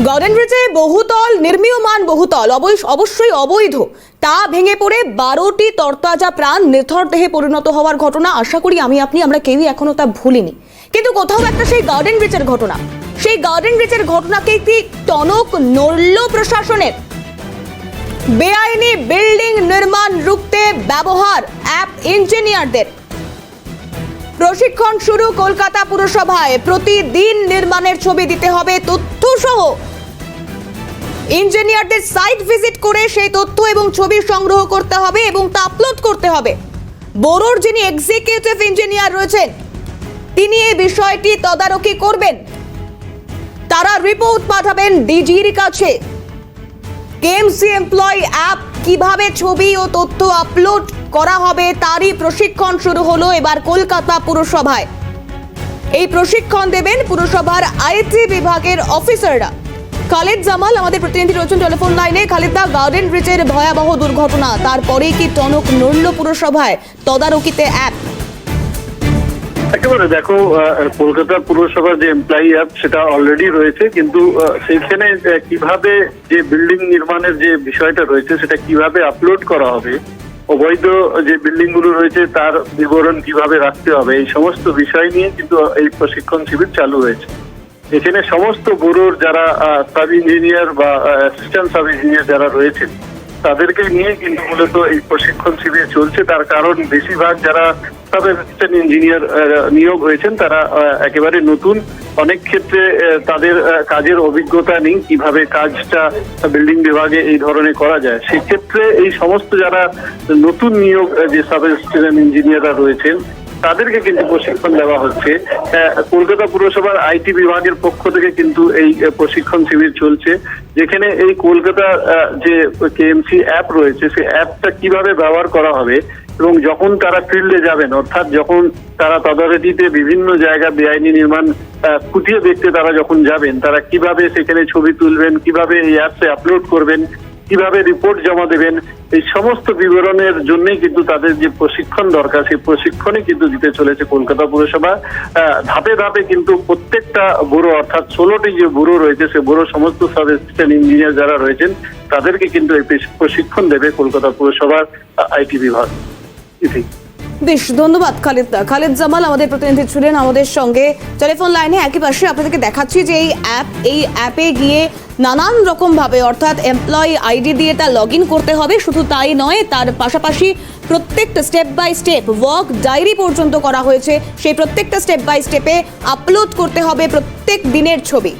Garden ব্রিজে বহুতল নির্মীয়মান বহুতল অবশ্যই অবৈধ তা ভেঙে পড়ে 12টি তরতাজা প্রাণ নিথর দেহে পরিণত হওয়ার ঘটনা। আশা করি আমরা কেউই এখনো তা ভুলিনি, কিন্তু কোথাও একটা সেই গার্ডেন ব্রিজের ঘটনা, সেই গার্ডেন ব্রিজের ঘটনাকে কি টনক নড়ল প্রশাসনের? বেআইনি বিল্ডিং নির্মাণ রুখতে ব্যবহার অ্যাপ ইঞ্জিনিয়ারদের। প্রশিক্ষণ শুরু কলকাতা পুরসভায়, প্রতিদিন নির্মাণের ছবি দিতে হবে তথ্য সহ। ইঞ্জিনিয়ারদের সাইট ভিজিট করে সেই তথ্য এবং ছবি সংগ্রহ করতে হবে এবং তা আপলোড করতে হবে। বোরোর যিনি এক্সিকিউটিভ ইঞ্জিনিয়ার রয়েছেন তিনি এই বিষয়টি তদারকি করবেন, তারা রিপোর্ট পাঠাবেন ডিজির কাছে। কেএমসি এমপ্লয়ি অ্যাপ কিভাবে ছবি ও তথ্য আপলোড করা হবে তারই প্রশিক্ষণ শুরু হলো এবার কলকাতা পুরসভায়। এই প্রশিক্ষণ দেবেন পুরসভার আইটি বিভাগের অফিসাররা। খালিদ জামাল আমাদের প্রতিনিধি রয়েছেন টেলিফোন লাইনে। খালিদা, গার্ডেন ব্রিজের ভয়াবহ দুর্ঘটনা, তারপরে কি টনক নড়ল পুরসভায়, তদারকিতে অ্যাপ? একেবারে দেখো, কলকাতা পুরসভার যে এমপ্লয়ি অ্যাপ সেটা অলরেডি রয়েছে, কিন্তু সেইখানে কিভাবে যে বিল্ডিং নির্মাণের যে বিষয়টা রয়েছে সেটা কিভাবে আপলোড করা হবে, অবৈধ যে বিল্ডিং গুলো রয়েছে তার বিবরণ কিভাবে রাখতে হবে, এই সমস্ত বিষয় নিয়ে কিন্তু এই প্রশিক্ষণ শিবির চালু হয়েছে। এখানে সমস্ত ব্যুরোর যারা সাব ইঞ্জিনিয়ার বা অ্যাসিস্ট্যান্ট সাব ইঞ্জিনিয়ার যারা রয়েছেন তাদেরকে নিয়ে কিন্তু মূলত এই প্রশিক্ষণ শিবির চলছে। তার কারণ বেশিরভাগ যারা সাব অ্যাসিস্ট্যান্ট ইঞ্জিনিয়ার নিয়োগ হয়েছেন তারা একেবারে নতুন, অনেক ক্ষেত্রে তাদের কাজের অভিজ্ঞতা নেই কিভাবে কাজটা বিল্ডিং বিভাগে এই ধরনের করা যায়। সেক্ষেত্রে এই সমস্ত যারা নতুন নিয়োগ যে সাব অ্যাসিস্ট্যান্ট ইঞ্জিনিয়াররা রয়েছেন তাদেরকে কিন্তু প্রশিক্ষণ দেওয়া হচ্ছে। কলকাতা পুরসভার আইটি বিভাগের পক্ষ থেকে কিন্তু এই প্রশিক্ষণ শিবির চলছে, যেখানে এই কলকাতা যে কেএমসি অ্যাপ রয়েছে সেই অ্যাপটা কিভাবে ব্যবহার করা হবে এবং যখন তারা ফিল্ডে যাবেন, অর্থাৎ যখন তারা তদারকিতে বিভিন্ন জায়গা বেআইনি নির্মাণ খুঁটিয়ে দেখতে তারা যখন যাবেন, তারা কিভাবে সেখানে ছবি তুলবেন, কিভাবে এই অ্যাপসে আপলোড করবেন, কিভাবে রিপোর্ট জমা দেবেন, এই সমস্ত বিবরণের জন্যই কিন্তু তাদের যে প্রশিক্ষণ দরকার সেই প্রশিক্ষণই কিন্তু দিতে চলেছে কলকাতা পুরসভা। ধাপে ধাপে কিন্তু প্রত্যেকটা ব্যুরো, অর্থাৎ 16টি যে ব্যুরো রয়েছে সে ব্যুরো সমস্ত সাব অ্যাসিস্ট্যান্ট ইঞ্জিনিয়ার যারা রয়েছেন তাদেরকে কিন্তু এই প্রশিক্ষণ দেবে কলকাতা পুরসভার আইটি বিভাগ। বেশ, ধন্যবাদ খালিদ জামাল আমাদের প্রতিনিধি ছিলেন আমাদের সঙ্গে টেলিফোন লাইনে। একই পাশে আপনাদেরকে দেখাচ্ছি যে এই অ্যাপে গিয়ে নানান রকম ভাবে, অর্থাৎ এমপ্লয়ি আইডি দিয়ে তা লগ ইন করতে হবে। শুধু তাই নয়, তার পাশাপাশি প্রত্যেকটা step by step work diary পর্যন্ত করা হয়েছে। সেই প্রত্যেকটা স্টেপ বাই স্টেপে আপলোড করতে হবে প্রত্যেক দিনের ছবি।